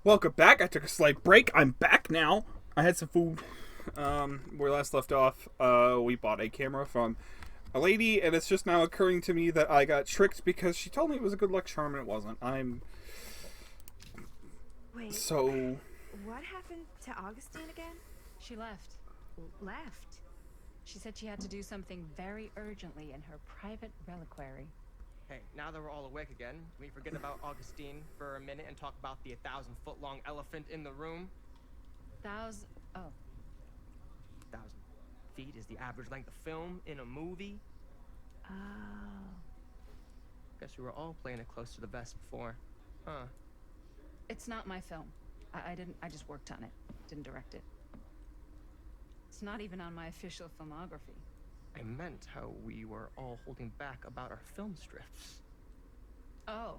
Welcome back. I took a slight break. I'm back now. I had some food. Where last left off, we bought a camera from a lady, and it's just now occurring to me that I got tricked because she told me it was a good luck charm and it wasn't. I'm Wait, so. what happened to Augustine again? She left. Left. She said she had to do something very urgently in her private reliquary. Hey, now that we're all awake again, can we forget about Augustine for a minute and talk about the 1,000-foot-long elephant in the room? Oh, 1,000 feet is the average length of film in a movie. Oh. Guess we were all playing it close to the vest before. Huh. it's not my film. I just worked on it. Didn't direct it. It's not even on my official filmography. I meant how we were all holding back about our film strips. Oh,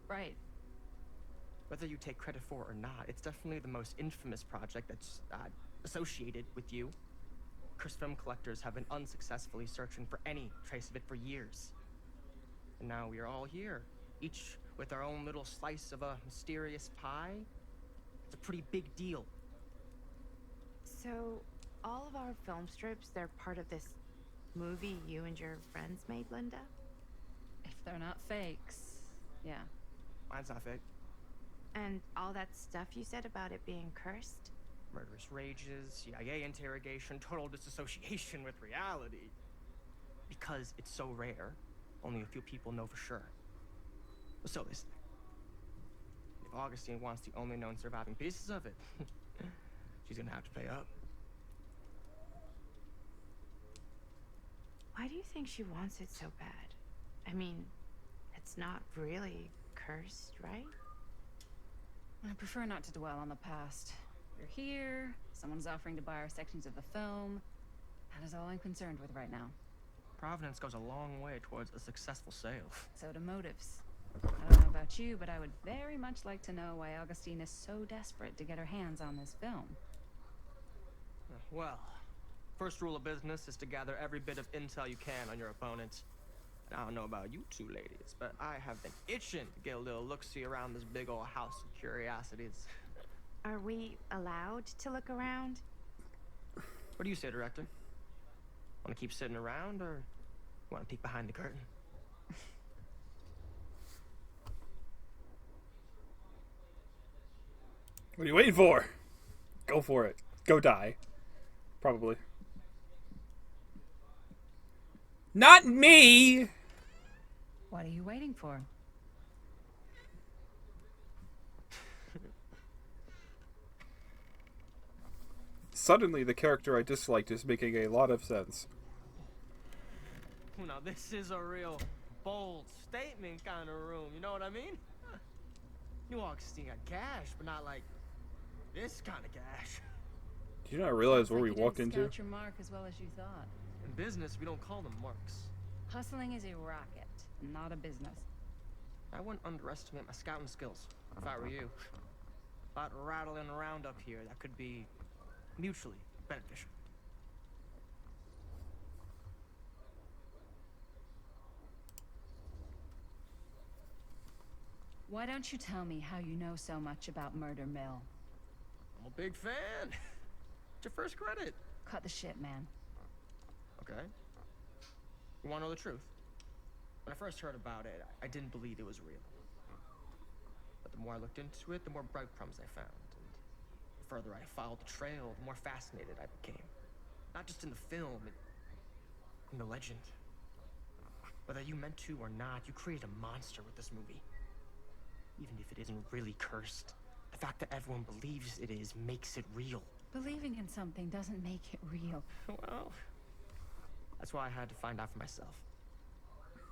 right. Whether you take credit for it or not, it's definitely the most infamous project that's associated with you. Cursed film collectors have been unsuccessfully searching for any trace of it for years. And now we are all here, each with our own little slice of a mysterious pie. It's a pretty big deal. So, all of our film strips, they're part of this movie you and your friends made, Linda? If they're not fakes, yeah. Mine's not fake. And all that stuff you said about it being cursed? Murderous rages, CIA interrogation, total disassociation with reality. Because it's so rare, only a few people know for sure. So they say. If Augustine wants the only known surviving pieces of it, she's gonna have to pay up. Why do you think she wants it so bad? I mean, it's not really cursed, right? I prefer not to dwell on the past. We're here, someone's offering to buy our sections of the film. That is all I'm concerned with right now. Providence goes a long way towards a successful sale. So do motives. I don't know about you, but I would very much like to know why Augustine is so desperate to get her hands on this film. Well, first rule of business is to gather every bit of intel you can on your opponent. And I don't know about you two ladies, but I have been itching to get a little look-see around this big old house of curiosities. Are we allowed to look around? What do you say, director? Want to keep sitting around, or want to peek behind the curtain? What are you waiting for? Go for it. Go die. Probably. Not me! What are you waiting for? Suddenly, the character I disliked is making a lot of sense. Now, this is a real bold statement kind of room, you know what I mean? New Augustine got cash, but not like this kind of cash. Did you not realize where we Like you walked didn't into? scout your mark as well as you thought. In business, we don't call them marks. Hustling is a racket, not a business. I wouldn't underestimate my scouting skills, if I were you. A lot rattling around up here that could be mutually beneficial. Why don't you tell me how you know so much about Murder Mill? I'm a big fan. It's your first credit. Cut the shit, man. Okay. You want to know the truth? When I first heard about it, I didn't believe it was real. But the more I looked into it, the more breadcrumbs I found. And the further I followed the trail, the more fascinated I became. Not just in the film, in the legend. Whether you meant to or not, you created a monster with this movie. Even if it isn't really cursed, the fact that everyone believes it is makes it real. Believing in something doesn't make it real. Well, that's why I had to find out for myself.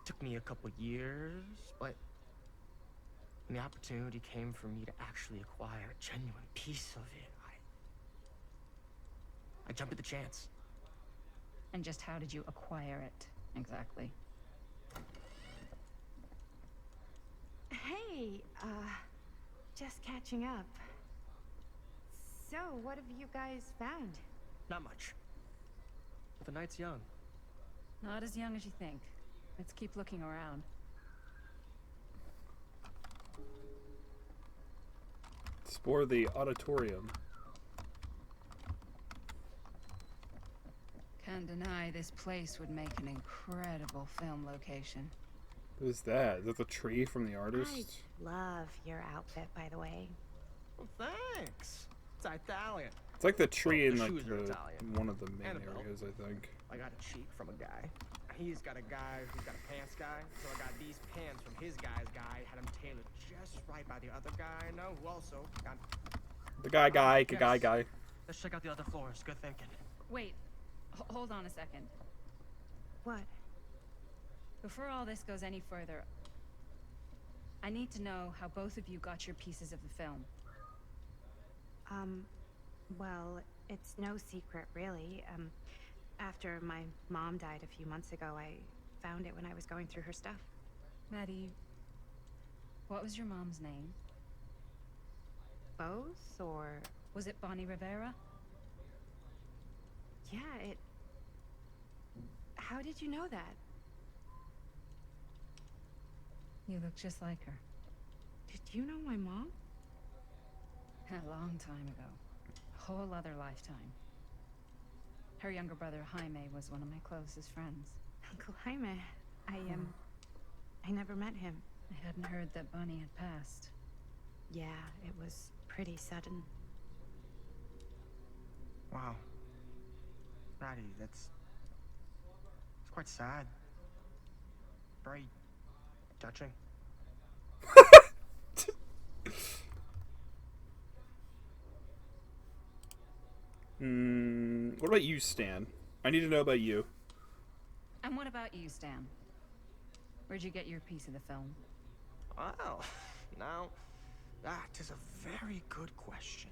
Took me a couple years, but when the opportunity came for me to actually acquire a genuine piece of it, I jumped at the chance. And just how did you acquire it, exactly? Hey, just catching up. So, what have you guys found? Not much. But the night's young. Not as young as you think. Let's keep looking around. Explore the auditorium. Can't deny this place would make an incredible film location. What is that? Is that the tree from the I artist? love your outfit, by the way. Well, thanks. It's Italian. It's like the tree Well, in the like shoes are Italian. one of the main And a belt. areas, I think. I got a cheek from a guy. He's got a guy who's got a pants guy. So I got these pants from his guy's guy. Had them tailored just right by the other guy I know who also got... The guy. Yes. Let's check out the other floors. Good thinking. Wait, hold on a second. What? Before all this goes any further, I need to know how both of you got your pieces of the film. Well, it's no secret, really. After my mom died a few months ago, I found it when I was going through her stuff. Maddie, what was your mom's name? Both, or... Was it Bonnie Rivera? Yeah, it... How did you know that? You look just like her. Did you know my mom? A long time ago. A whole other lifetime. Her younger brother, Jaime, was one of my closest friends. Uncle Jaime. I never met him. I hadn't heard that Bonnie had passed. Yeah, it was pretty sudden. Wow. Maddie, it's quite sad. Very touching. What about you, Stan? I need to know about you. And what about you, Stan? Where'd you get your piece of the film? Well, now, that is a very good question.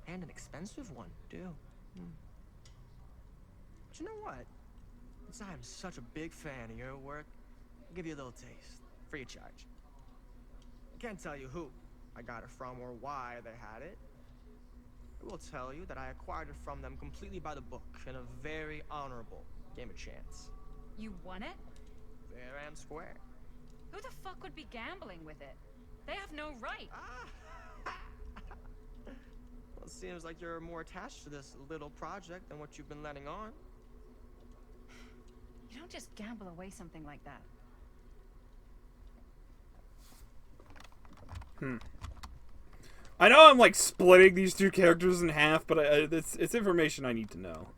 And an expensive one, too. But you know what? Since I am such a big fan of your work, I'll give you a little taste, free of charge. I can't tell you who I got it from or why they had it. I will tell you that I acquired it from them completely by the book in a very honorable game of chance. You won it? Fair and square. Who the fuck would be gambling with it? They have no right. Well, it seems like you're more attached to this little project than what you've been letting on. You don't just gamble away something like that. I know I'm like splitting these two characters in half, but it's information I need to know.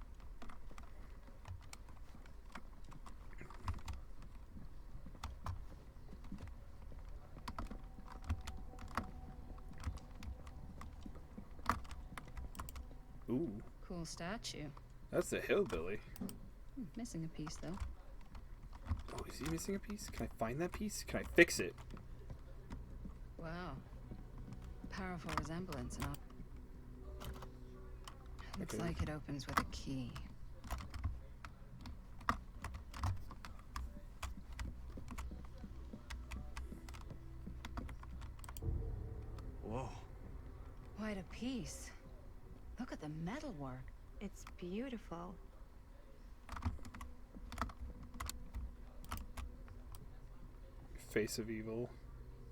Ooh, Cool statue. that's a hillbilly. Missing a piece, though. Oh, is he missing a piece? Can I find that piece? Can I fix it? Wow. Powerful resemblance, and looks Okay. like it opens with a key. Whoa. Quite a piece. Look at the metalwork. It's beautiful. Face of Evil.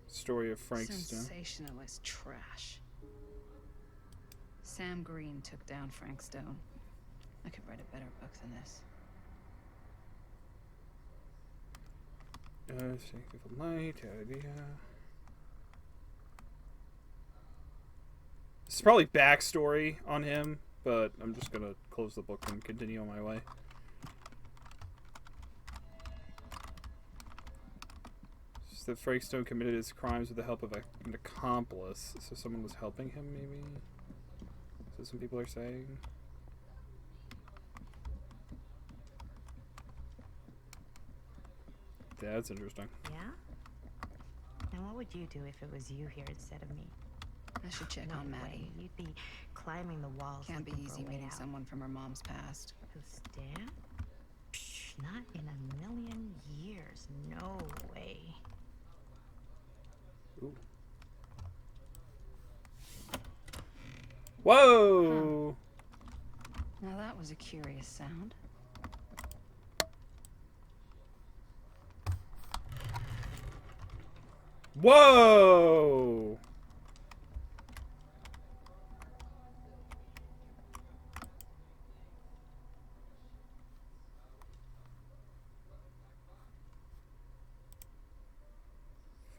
Story of Frank Stone. Sensationalist trash. Sam Green took down Frank Stone. I could write a better book than this. Evil Night, idea. This is probably backstory on him, but I'm just gonna close the book and continue on my way. That Frank Stone committed his crimes with the help of an accomplice. So someone was helping him, maybe? So some people are saying. Yeah, that's interesting. Yeah? Now what would you do if it was you here instead of me? I should check No on way. Maddie. You'd be climbing the walls. Can't be looking for easy a way meeting out. someone from her mom's past. Who, Stan? Psh, not in a million years. No way. Ooh. Whoa! Now that was a curious sound. Whoa!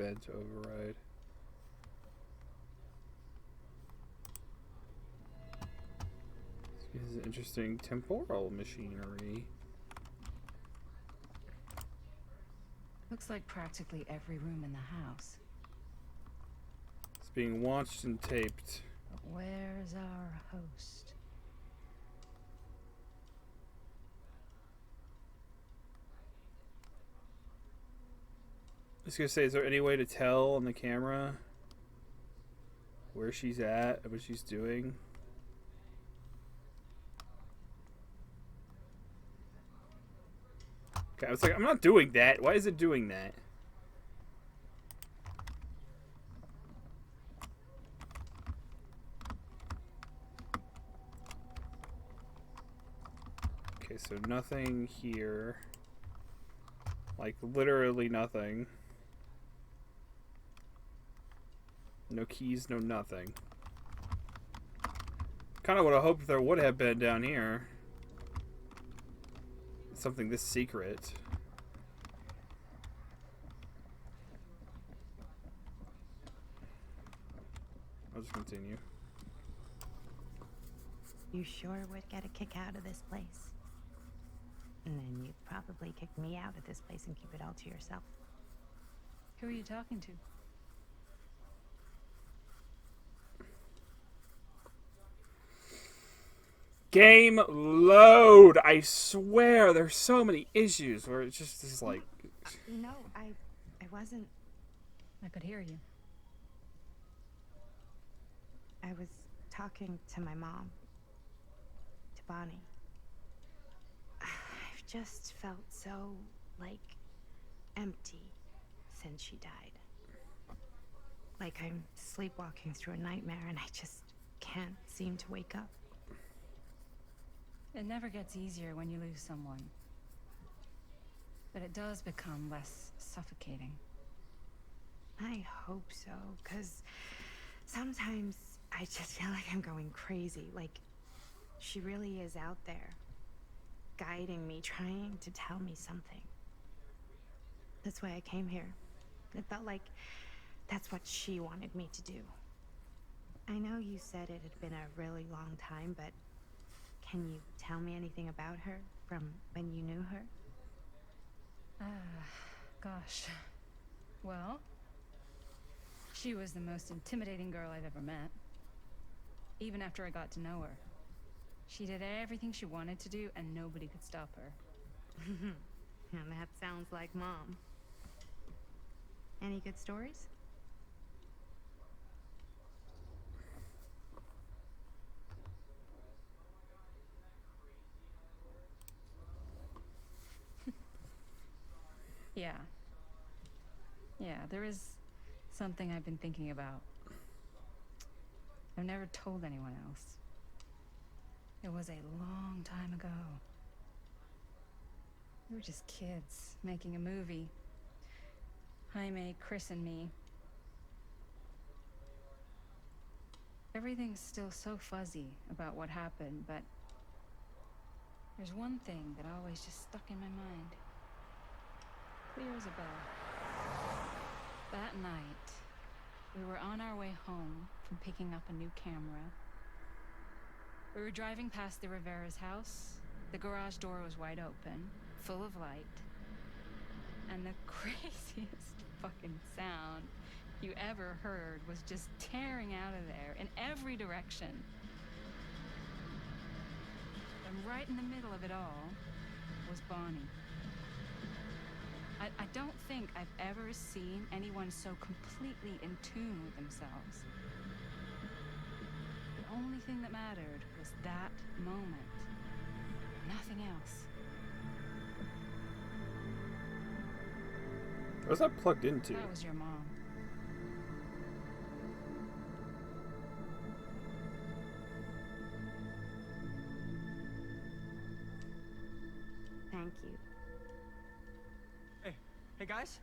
fed to override. This is interesting temporal machinery. Looks like practically every room in the house. It's being watched and taped. But where's our host? I was gonna say, is there any way to tell on the camera where she's at, what she's doing? Okay, I was like, I'm not doing that. Why is it doing that? Okay, so nothing here. Like, literally nothing. No keys, no nothing. Kind of would have hoped there would have been down here. Something this secret. I'll just continue. You sure would get a kick out of this place. And then you'd probably kick me out of this place and keep it all to yourself. Who are you talking to? Game load! I swear, there's so many issues where it just is like... No, I wasn't. I could hear you. I was talking to my mom. To Bonnie. I've just felt so, like, empty since she died. Like I'm sleepwalking through a nightmare and I just can't seem to wake up. It never gets easier when you lose someone. But it does become less suffocating. I hope so, because sometimes I just feel like I'm going crazy. Like, she really is out there, guiding me, trying to tell me something. That's why I came here. It felt like that's what she wanted me to do. I know you said it had been a really long time, but can you tell me anything about her from when you knew her? Gosh. Well, she was the most intimidating girl I've ever met. Even after I got to know her. She did everything she wanted to do, and nobody could stop her. And that sounds like Mom. Any good stories? Yeah. Yeah, there is something I've been thinking about. I've never told anyone else. It was a long time ago. We were just kids making a movie. Jaime, Chris, and me. Everything's still so fuzzy about what happened, but there's one thing that always just stuck in my mind. Clear as a bell. That night, we were on our way home from picking up a new camera. We were driving past the Rivera's house. The garage door was wide open, full of light. And the craziest fucking sound you ever heard was just tearing out of there in every direction. And right in the middle of it all was Bonnie. I don't think I've ever seen anyone so completely in tune with themselves. The only thing that mattered was that moment. Nothing else. What's that plugged into? That was your mom. Thank you. Hey guys?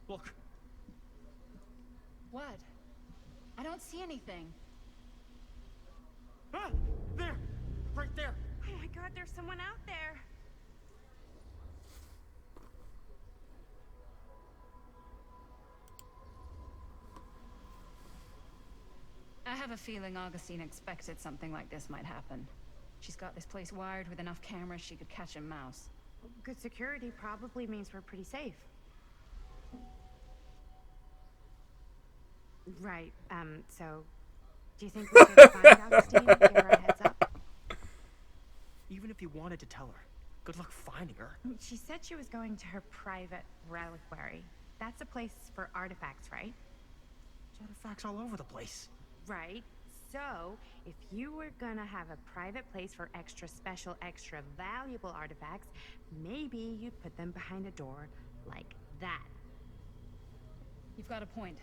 Look. What? I don't see anything. Ah! There! Right there! Oh my God, there's someone out there. have a feeling Augustine expected something like this might happen. She's got this place wired with enough cameras she could catch a mouse. Good security probably means we're pretty safe. Right, so... Do you think we should find Augustine and give her a heads up? Even if you wanted to tell her, good luck finding her. She said she was going to her private reliquary. That's a place for artifacts, right? There's artifacts all over the place. Right. So, if you were gonna have a private place for extra special, extra valuable artifacts, maybe you'd put them behind a door like that. You've got a point.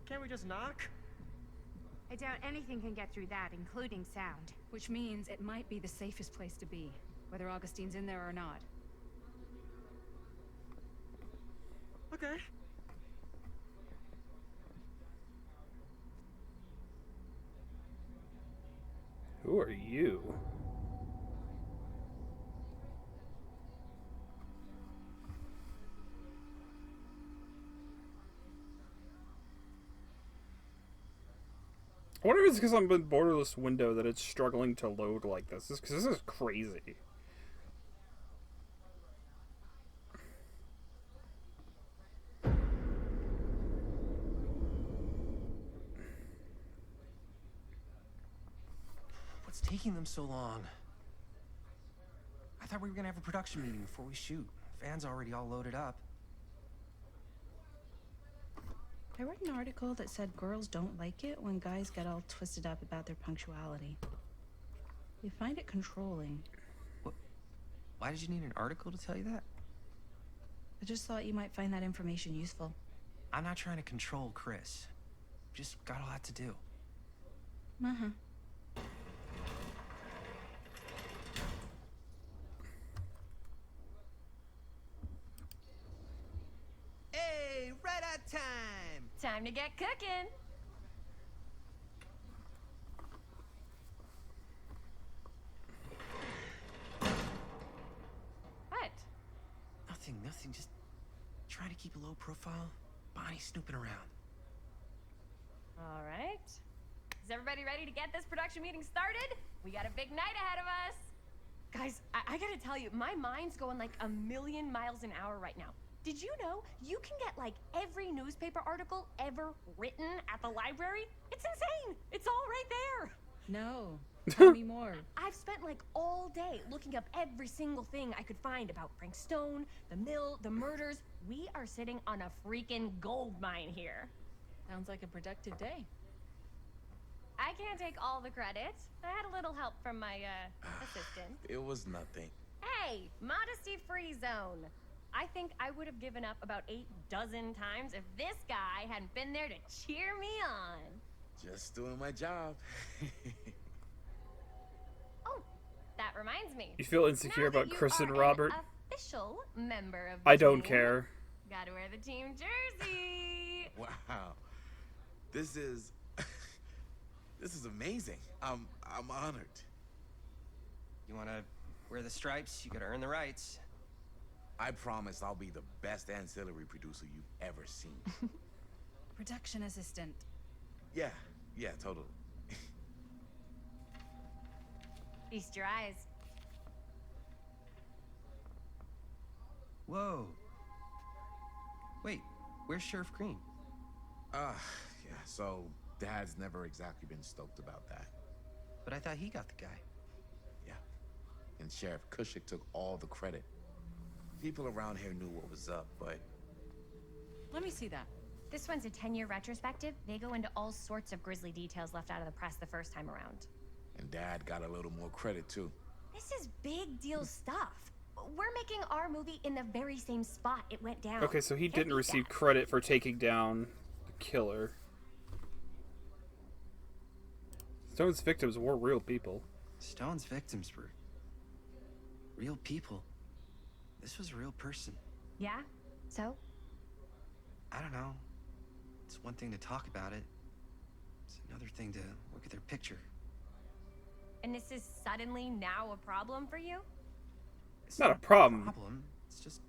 Can't we just knock? I doubt anything can get through that, including sound. Which means it might be the safest place to be, whether Augustine's in there or not. Okay. Who are you? I wonder if it's because I'm in borderless window that it's struggling to load like this. Because this is crazy. What's taking them so long? I thought we were gonna have a production meeting before we shoot. Van's already all loaded up. I read an article that said girls don't like it when guys get all twisted up about their punctuality. They find it controlling. What? Why did you need an article to tell you that? I just thought you might find that information useful. I'm not trying to control Chris. Just got a lot to do. Uh-huh. Hey, right on time! Time to get cooking. What? Nothing, just trying to keep a low profile. Bonnie's snooping around. All right. Is everybody ready to get this production meeting started? We got a big night ahead of us. Guys, I gotta tell you, my mind's going like a million miles an hour right now. Did you know you can get like every newspaper article ever written at the library? It's insane. It's all right there. No. Tell me more. I've spent like all day looking up every single thing I could find about Frank Stone, the mill, the murders. We are sitting on a freaking gold mine here. Sounds like a productive day. I can't take all the credit. I had a little help from my assistant. It was nothing. Hey, modesty-free zone. I think I would have given up about 8 dozen times if this guy hadn't been there to cheer me on. Just doing my job. Oh, that reminds me. You feel insecure Now that about you Chris are and an Robert? official member of the I don't team, care. Gotta wear the team jersey. Wow. This is this is amazing. I'm honored. You wanna wear the stripes? You gotta earn the rights. I promise I'll be the best ancillary producer you've ever seen. Production assistant. Yeah, totally. Feast your eyes. Whoa. Wait, where's Sheriff Green? Yeah, so Dad's never exactly been stoked about that. But I thought he got the guy. Yeah. And Sheriff Cushik took all the credit. People around here knew what was up, but Let me see that. This one's a 10-year retrospective. They go into all sorts of grisly details left out of the press the first time around. and Dad got a little more credit too. This is big deal stuff. We're making our movie in the very same spot it went down. Okay, so he Can't didn't beat receive that. credit for taking down the killer. Stone's victims were real people. Stone's victims were real people. This was a real person. Yeah? So? I don't know. It's one thing to talk about it. It's another thing to look at their picture. And this is suddenly now a problem for you? It's Not a problem. It's just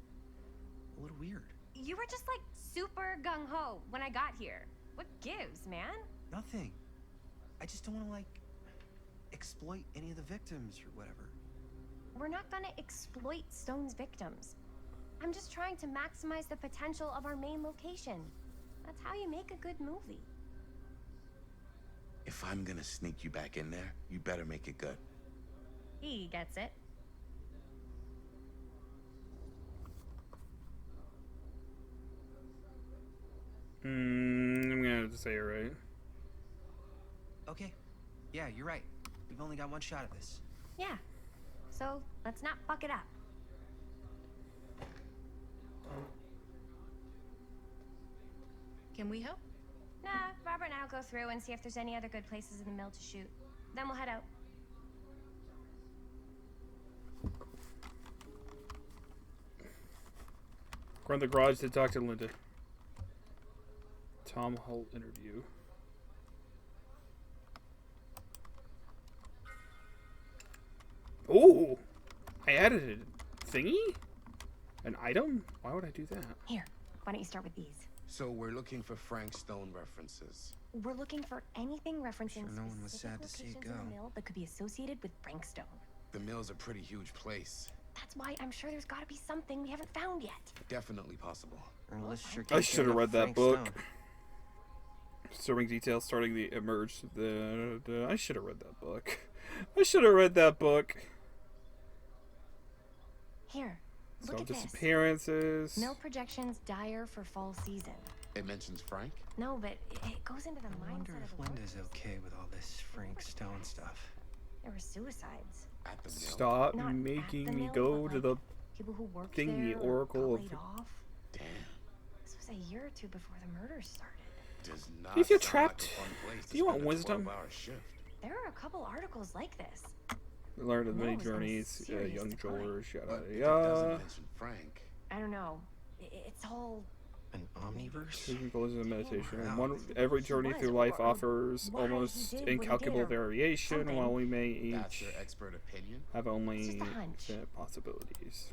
a little weird. You were just like super gung-ho when I got here. What gives, man? Nothing. I just don't want to, like, exploit any of the victims or whatever. We're not gonna exploit Stone's victims. I'm just trying to maximize the potential of our main location. That's how you make a good movie. If I'm gonna sneak you back in there, you better make it good. He gets it. I'm gonna have to say it right. Okay. Yeah, you're right. We've only got one shot at this. Yeah. So let's not fuck it up. Can we help? Nah, Robert and I'll go through and see if there's any other good places in the mill to shoot. Then we'll head out. Go in the garage to talk to Linda. Tom Holt interview. Ooh! I added a thingy? An item? Why would I do that? Here, why don't you start with these? So we're looking for Frank Stone references. We're looking for anything referencing Sure, no one was specific sad to see it locations in go. the mill that could be associated with Frank Stone. The mill's a pretty huge place. That's why I'm sure there's gotta be something we haven't found yet. Definitely possible. Our list sure I keeps should have getting read that Frank book. Stone. Disturbing details starting the emerge. I should have read that book. I should have read that book. Here, look So at this. disappearances. Mill projections dire for fall season. It mentions Frank? No, but it goes into the I wonder mindset if of the Linda's workers. okay with all this Frank Stone stuff. There were suicides. At the mill. Stop Not at making the me mill, go but, to like, the people who worked thingy there oracle got of- laid off. Damn. This was a year or two before the murders started. Does not If you're sound trapped, like a fun place to do you want spend a wisdom? 12-hour shift. There are a couple articles like this. learn of Mill many was in a journeys, serious young decline. George, yada But if it yada. doesn't mention Frank, I don't know. It's all An omniverse? Taking goals in meditation. Wow. One, every journey was, through life or offers why he almost did what he incalculable did, or variation, something. while we may that's each your expert opinion? have only It's just a hunch. infinite possibilities.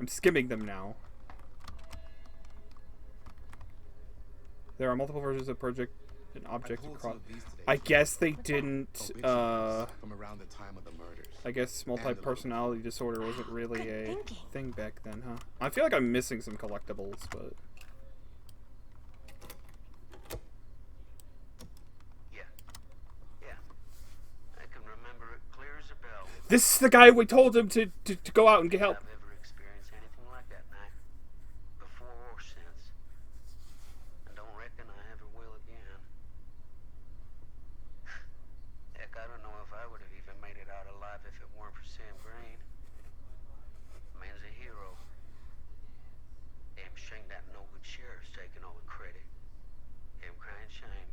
I'm skimming them now. There are multiple versions of project and I object pulled across. some of these today, I too. guess they didn't. Obituaries from around the time of the murders. I guess multi-personality disorder wasn't really Good a thinking. thing back then, huh? I feel like I'm missing some collectibles, but Yeah. I can remember it clear as a bell. this is the guy we told him to go out and get help. I've ever experienced anything like that night. Before or since. I don't reckon I ever will again. Heck, I don't know if I would have even made it out alive if it weren't for Sam Green. Man's a hero. Damn shame that no good sheriff's taking all the credit. Damn crying shame.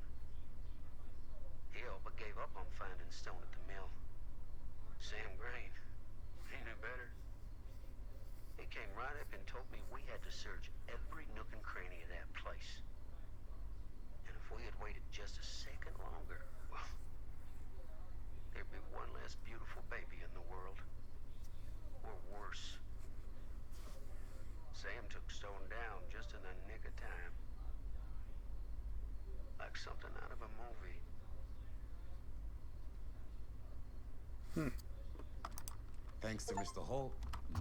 He all but gave up on finding Stone at the mill. Sam Green. He knew better. He came right up and told me we had to search every nook and cranny of that place. And if we had waited just a second longer, well, there'd be one less beautiful baby in the world. Or worse. Sam took Stone down just in the nick of time. Like something out of a movie. Thanks to Mr. Holt,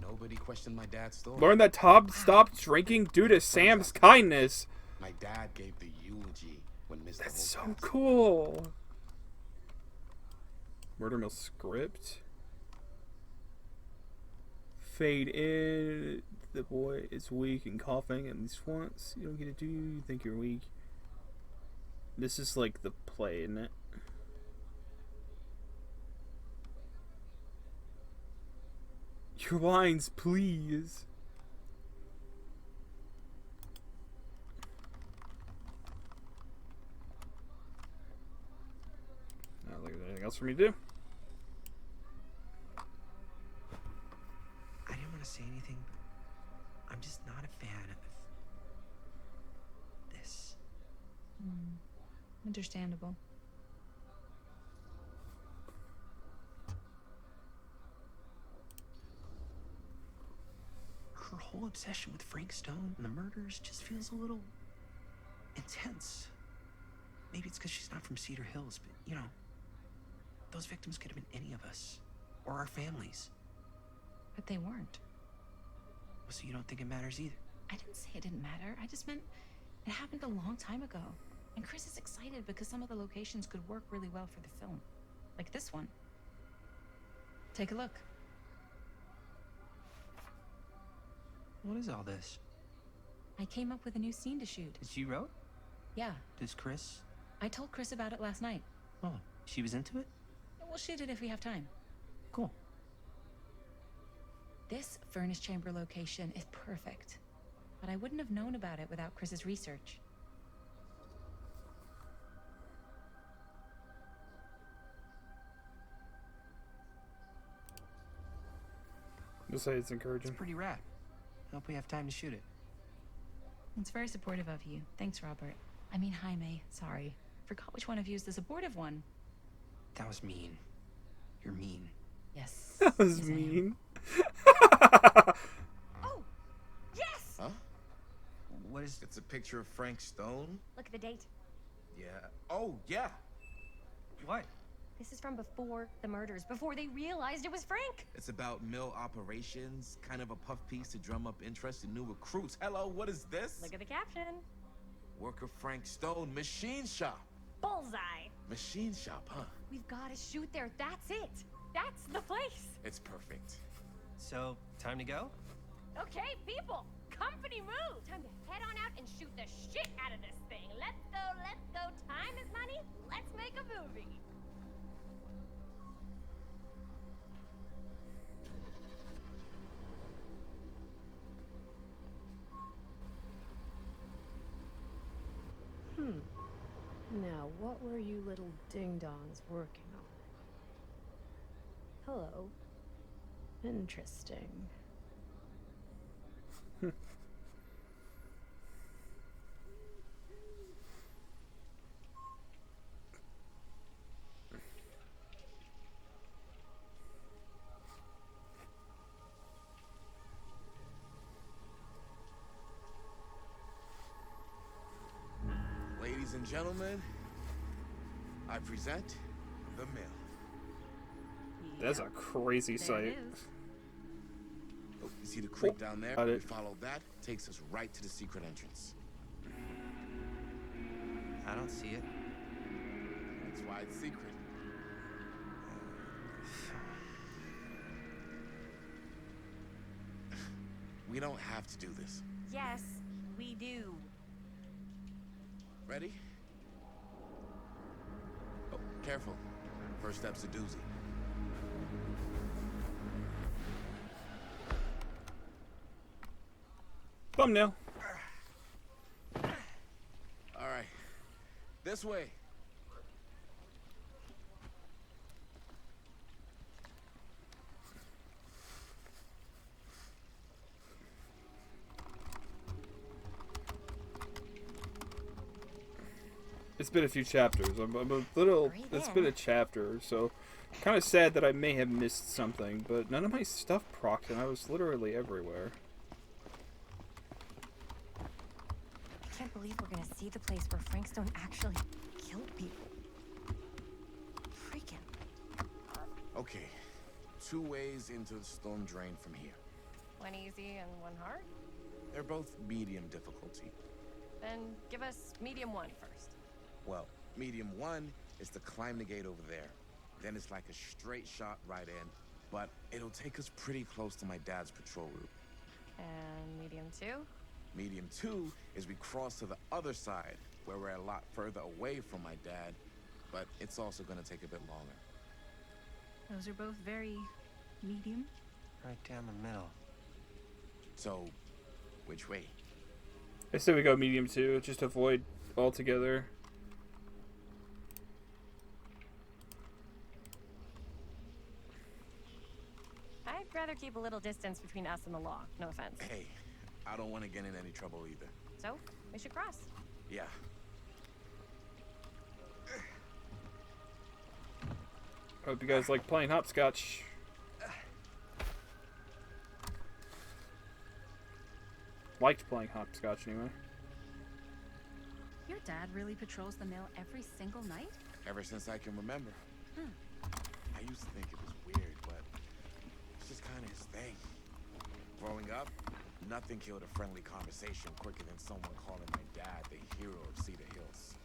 nobody questioned my dad's story. Learn that Tom stopped drinking due to Sam's kindness. My dad gave the eulogy when Mr. That's so Holt passed. cool. Murder Mill script. Fade in. The boy is weak and coughing at least once. You don't get to do. You think you're weak. This is like the play, isn't it? Your lines, please. I don't think there's anything else for me to do. I didn't want to say anything, but I'm just not a fan of this. Understandable. Her whole obsession with Frank Stone and the murders just feels a little intense. Maybe it's because she's not from Cedar Hills, but, you know, those victims could have been any of us. Or our families. But they weren't. So you don't think it matters either? I didn't say it didn't matter. I just meant it happened a long time ago. And Chris is excited because some of the locations could work really well for the film. Like this one. Take a look. What is all this? I came up with a new scene to shoot. That you wrote? Yeah, Does Chris? I told Chris about it last night. Oh, she was into it? We'll shoot it if we have time. Cool. This furnace chamber location is perfect. But I wouldn't have known about it without Chris's research. Just say it's encouraging. It's pretty rad. Hope we have time to shoot it. It's very supportive of you. Thanks, Robert. I mean, Jaime. Sorry. Forgot which one of you is the supportive one. That was mean. You're mean. Yes. That was yes, I am. mean. Oh, yes! Huh? What is... It's a picture of Frank Stone? Look at the date. Yeah. Oh, yeah. What? This is from before the murders, before they realized it was Frank. It's about mill operations, kind of a puff piece to drum up interest in new recruits. Hello, what is this? Look at the caption. Worker Frank Stone, machine shop. Bullseye. Machine shop, huh? We've got to shoot there. That's it. That's the place. It's perfect. So, time to go? Okay, people. Company move. Time to head on out and shoot the shit out of this thing. Let's go, let's go. Time is money. Let's make a movie. Now, what were you little ding-dongs working on? Hello. Interesting. Ladies and gentlemen, I present the mill. That's a crazy There sight. it is. Oh, you see the creek down there? Got We it. follow that, takes us right to the secret entrance. I don't see it. That's why it's secret. We don't have to do this. Yes, we do. Ready? Oh, careful. First step's a doozy. Thumbnail. All right. This way. It's been a few chapters. I'm a little. Breathe It's in. been a chapter, so kind of sad that I may have missed something. But none of my stuff procced, and I was literally everywhere. I can't believe we're gonna see the place where Frank Stone actually killed people. Freaking. Okay. 2 ways into the storm drain from here. One easy and one hard? They're both medium difficulty. Then give us medium one first. Well, medium 1 is to climb the gate over there. Then it's like a straight shot right in, but it'll take us pretty close to my dad's patrol route. And medium two? Medium 2 is we cross to the other side, where we're a lot further away from my dad, but it's also gonna take a bit longer. Those are both very medium. Right down the middle. So, which way? I say we go medium 2, just avoid altogether. I'd rather keep a little distance between us and the law. No offense. Hey, I don't want to get in any trouble either. So, we should cross. Yeah. Hope you guys like playing hopscotch. Liked playing hopscotch anyway. Your dad really patrols the mill every single night? Ever since I can remember. Huh. I used to think it was weird, but it's just kind of his thing. Growing up, nothing killed a friendly conversation quicker than someone calling my dad the hero of Cedar Hills.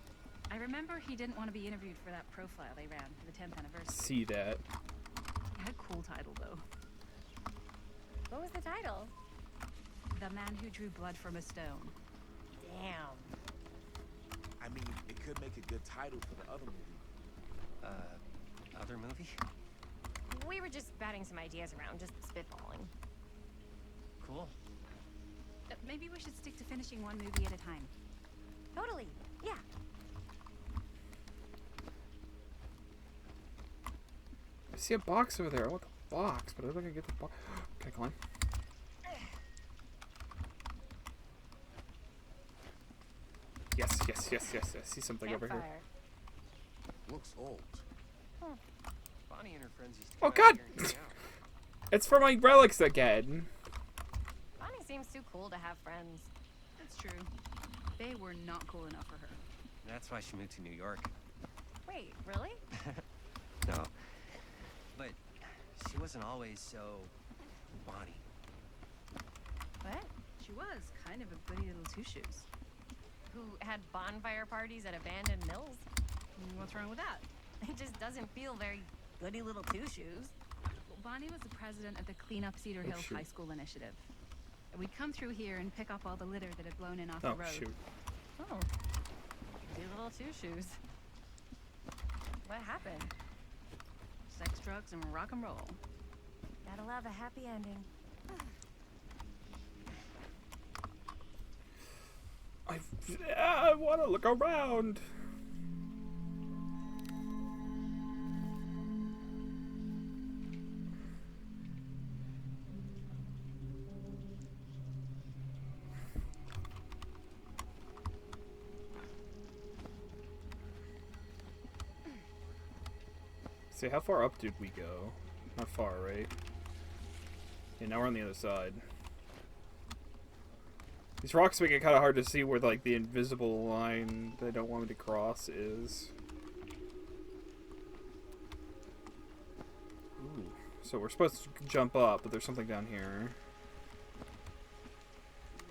I remember he didn't want to be interviewed for that profile they ran for the 10th anniversary. See that. It had a cool title, though. What was the title? The Man Who Drew Blood from a Stone. Damn. I mean, it could make a good title for the other movie. Other movie? We were just batting some ideas around, just spitballing. Cool. Maybe we should stick to finishing one movie at a time. Totally. Yeah. I see a box over there. I want the box, but I don't think I get the box. Can I climb? Yes, yes, yes, yes. I see something over here. Campfire. Looks old. Bonnie and her friends used to Oh, come out God! here and hang out. It's for my relics again. Bonnie seems too cool to have friends. That's true. They were not cool enough for her. That's why she moved to New York. Wait, really? No. But she wasn't always so Bonnie. What? She was kind of a goody little two-shoes. Who had bonfire parties at abandoned mills? What's wrong with that? It just doesn't feel very goody little two-shoes. Well, Bonnie was the president of the Clean Up Cedar Hills shoot. High School initiative. We'd come through here and pick up all the litter that had blown in off Oh, the road. shoot. Oh. Goody little two-shoes. What happened? Sex, drugs, and rock and roll. Gotta love a happy ending. I want to look around. See, how far up did we go? Not far, right? Yeah, now we're on the other side. These rocks make it kind of hard to see where, like, the invisible line they don't want me to cross is. Ooh. So we're supposed to jump up, but there's something down here.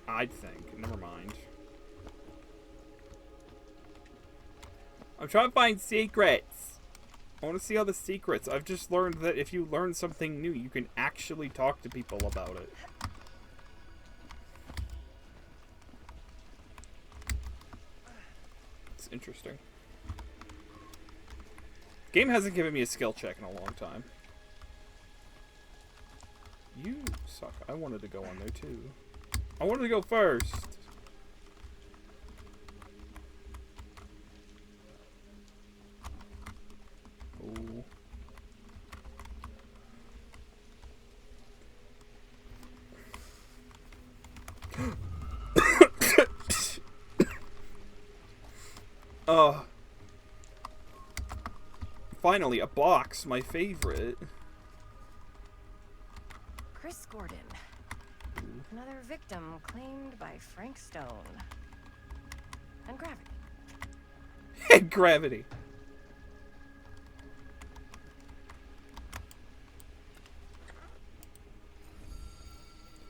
I'd think. Never mind. I'm trying to find secrets. I want to see all the secrets. I've just learned that if you learn something new, you can actually talk to people about it. It's interesting. Game hasn't given me a skill check in a long time. You suck. I wanted to go on there too. I wanted to go first. Ooh. Finally, a box, my favorite. Chris Gordon. Another victim claimed by Frank Stone. And gravity. Gravity.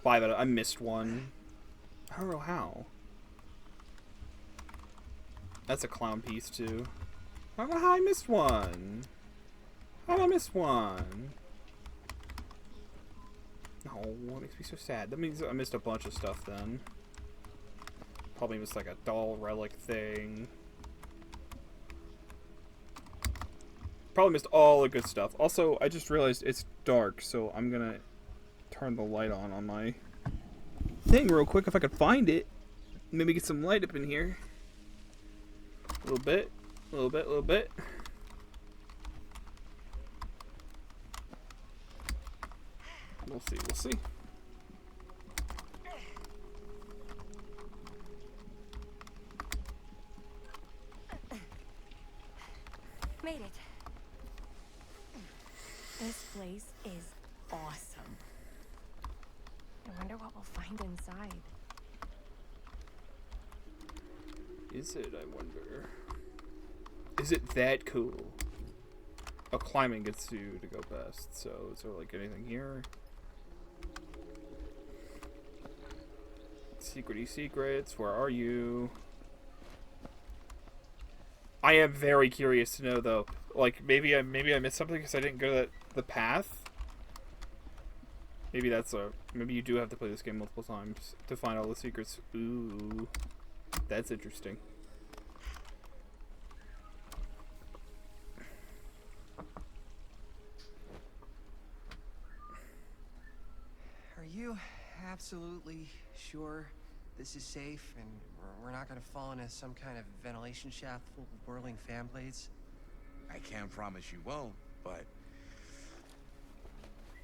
I missed one. I don't know how. That's a clown piece too. I don't know how I missed one. How did I miss one? No, it makes me so sad. That means I missed a bunch of stuff then. Probably missed like a doll relic thing. Probably missed all the good stuff. Also, I just realized it's dark, so I'm gonna turn the light on my thing real quick if I could find it. Maybe get some light up in here. A little bit. A little bit, a little bit. We'll see, we'll see. Made it. This place is awesome. I wonder what we'll find inside. Is it, I wonder? Is it that cool? Oh, climbing gets you to go best, so is there like anything here? Secrety secrets, where are you? I am very curious to know though. Like maybe I missed something because I didn't go the path. Maybe maybe you do have to play this game multiple times to find all the secrets. Ooh, that's interesting. Are you absolutely sure this is safe and we're not gonna fall into some kind of ventilation shaft full of whirling fan blades? I can't promise you won't, but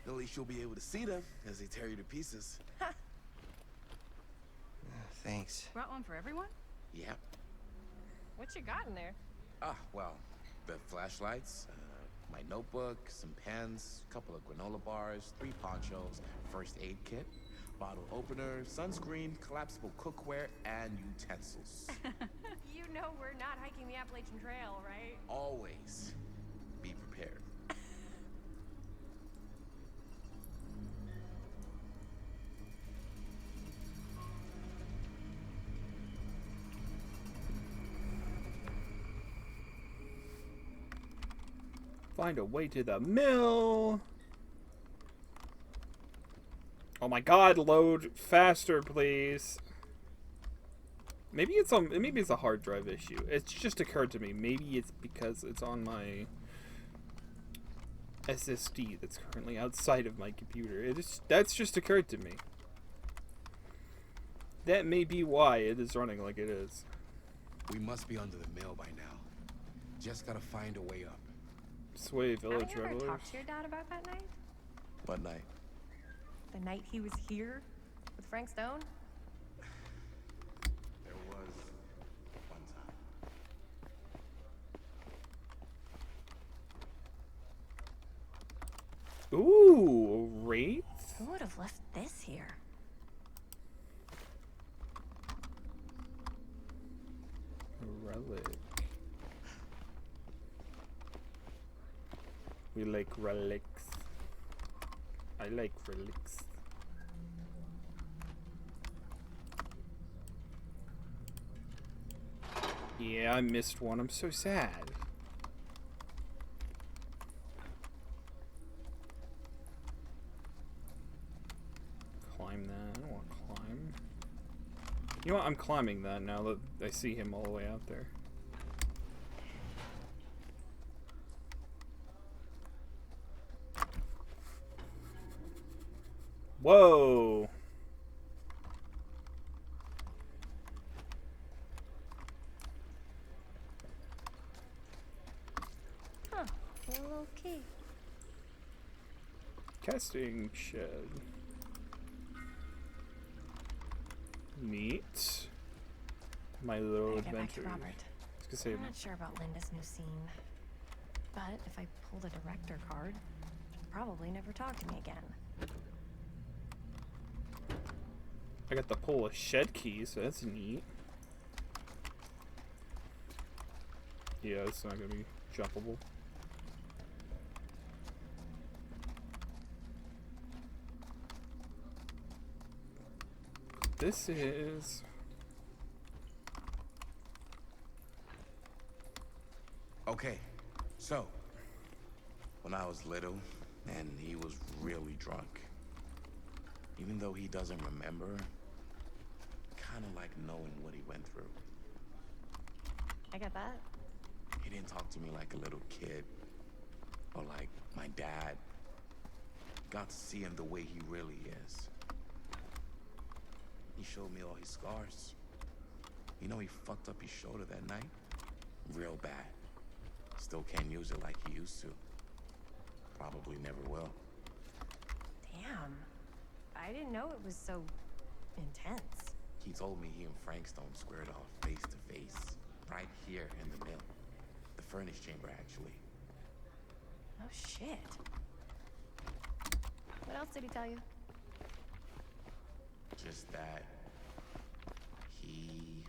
at least you'll be able to see them as they tear you to pieces. Thanks. Brought one for everyone? Yep. What you got in there? Ah, well, the flashlights, my notebook, some pens, a couple of granola bars, 3 ponchos, first aid kit, bottle opener, sunscreen, collapsible cookware, and utensils. You know we're not hiking the Appalachian Trail, right? Always be prepared. Find a way to the mill. Oh my god, load faster, please. Maybe it's a hard drive issue. It's just occurred to me. Maybe it's because it's on my SSD that's currently outside of my computer. That's just occurred to me. That may be why it is running like it is. We must be under the mill by now. Just gotta find a way up. Sway Village Have you ever Revelers. talked to your dad about that night? What night? The night he was here with Frank Stone? There was one time. Ooh, Wraith? Who would have left this here? Relic. We like relics. I like relics. Yeah, I missed one. I'm so sad. Climb that. I don't want to climb. You know what? I'm climbing that now that I see him all the way out there. Whoa! Huh. A little key. Casting shed. Neat. My little Better get back to adventure. Robert. I'm not sure about Linda's new scene, but if I pull the director card, she'll probably never talk to me again. I got the pull a shed key, so that's neat. Yeah, it's not gonna be jumpable. This is... Okay, so when I was little and he was really drunk, even though he doesn't remember, kind of like knowing what he went through. I get that. He didn't talk to me like a little kid or like my dad. Got to see him the way he really is. He showed me all his scars. You know, he fucked up his shoulder that night real bad. Still can't use it like he used to. Probably never will. Damn. I didn't know it was so intense. He told me he and Frank Stone squared off face to face, right here in the mill. The furnace chamber, actually. Oh shit. What else did he tell you? Just that he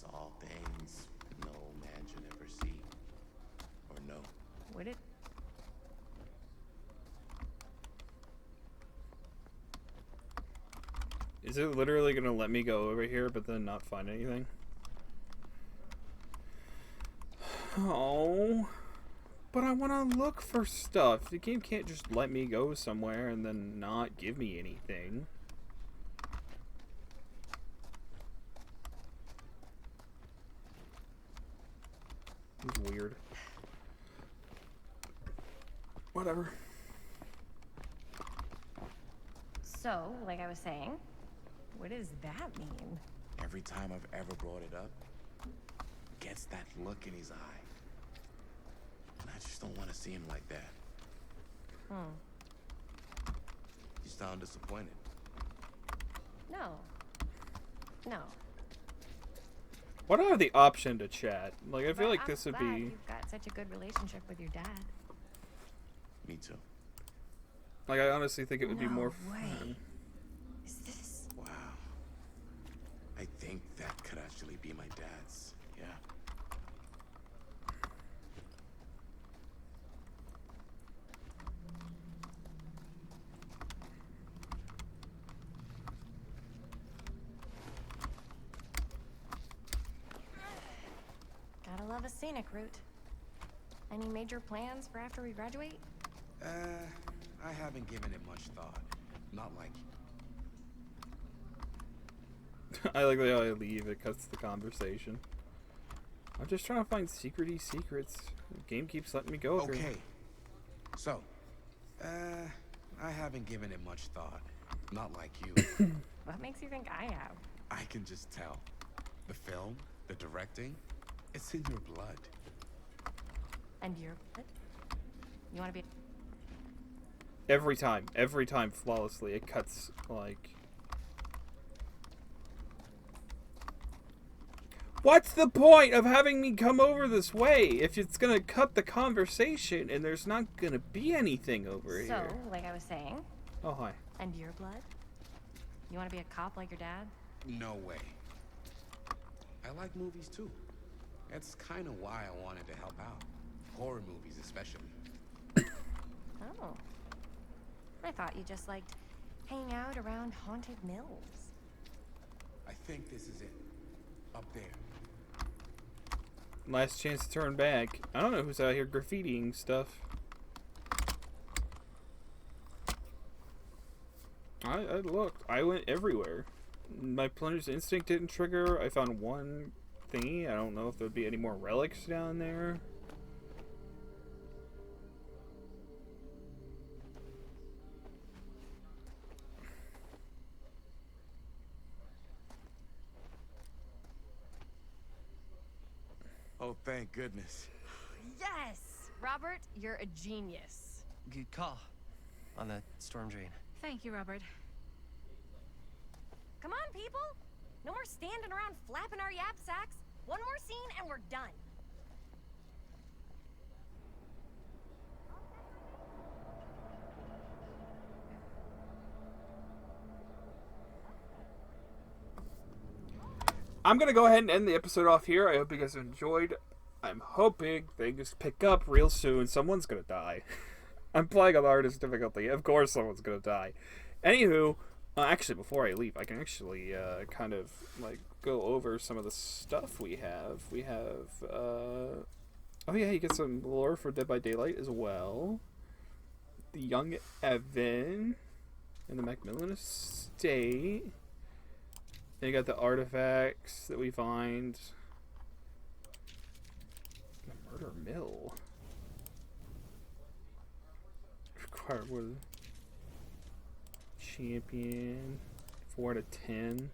saw things no man should ever see or know. Would it? Is it literally gonna let me go over here but then not find anything? Oh, but I want to look for stuff. The game can't just let me go somewhere and then not give me anything. It's weird. Whatever. So, like I was saying, what does that mean? Every time I've ever brought it up, gets that look in his eye. And I just don't want to see him like that. You sound disappointed. No. No. Why do I have the option to chat? Like, I feel But like I'm this would glad be... You've got such a good relationship with your dad. Me too. Like, I honestly think it would be more way. fun. Is this? Wow. I think that could actually be my dad's. Yeah. Gotta love a scenic route. Any major plans for after we graduate? I haven't given it much thought. Not like you. I like the way I leave, it cuts the conversation. I'm just trying to find secrety secrets. The game keeps letting me go over here. Okay. So, I haven't given it much thought. Not like you. What makes you think I have? I can just tell. The film, the directing, it's in your blood. And your blood? You want to be? Every time, flawlessly, it cuts, like... What's the point of having me come over this way if it's gonna cut the conversation and there's not gonna be anything over So, here? like I was saying. Oh, hi. And your blood? You want to be a cop like your dad? No way. I like movies too. That's kind of why I wanted to help out. Horror movies especially. Oh. I thought you just liked hanging out around haunted mills. I think this is it. Up there. Last chance to turn back. I don't know who's out here graffitiing stuff. I looked. I went everywhere. My plunder's instinct didn't trigger. I found one thingy. I don't know if there'd be any more relics down there. Oh, thank goodness. Yes! Robert, you're a genius. Good call on the storm drain. Thank you, Robert. Come on, people! No more standing around flapping our yap sacks. One more scene and we're done. I'm going to go ahead and end the episode off here. I hope you guys enjoyed. I'm hoping things pick up real soon. Someone's going to die. I'm playing on the hardest difficulty. Of course someone's going to die. Anywho, actually, before I leave, I can actually kind of like go over some of the stuff we have. We have, oh yeah, you get some lore for Dead by Daylight as well. The young Evan in the Macmillan Estate. Then you got the artifacts that we find. The murder mill. Required with champion. 4 out of 10.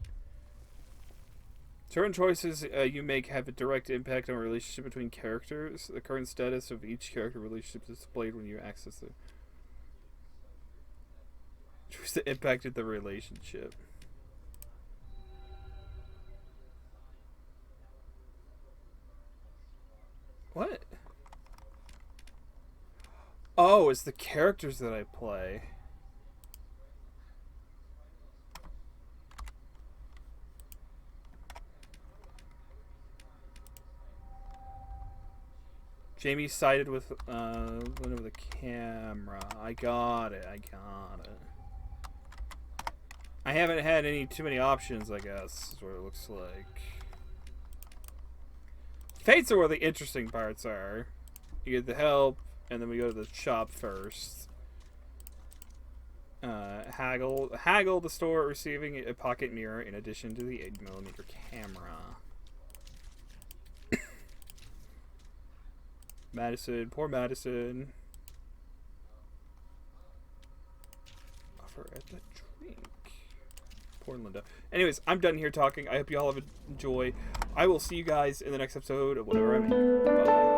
Certain choices you make have a direct impact on a relationship between characters. The current status of each character relationship is displayed when you access the choice that impacted the relationship. What? Oh, it's the characters that I play. Jamie sided with one of the camera. I got it. I haven't had too many options, I guess, is what it looks like. Fates are where the interesting parts are. You get the help, and then we go to the shop first. Haggle the store receiving a pocket mirror in addition to the 8mm camera. Madison, poor Madison. Offer at the drink. Poor Linda. Anyways, I'm done here talking. I hope you all have enjoy. I will see you guys in the next episode of whatever I make. Bye.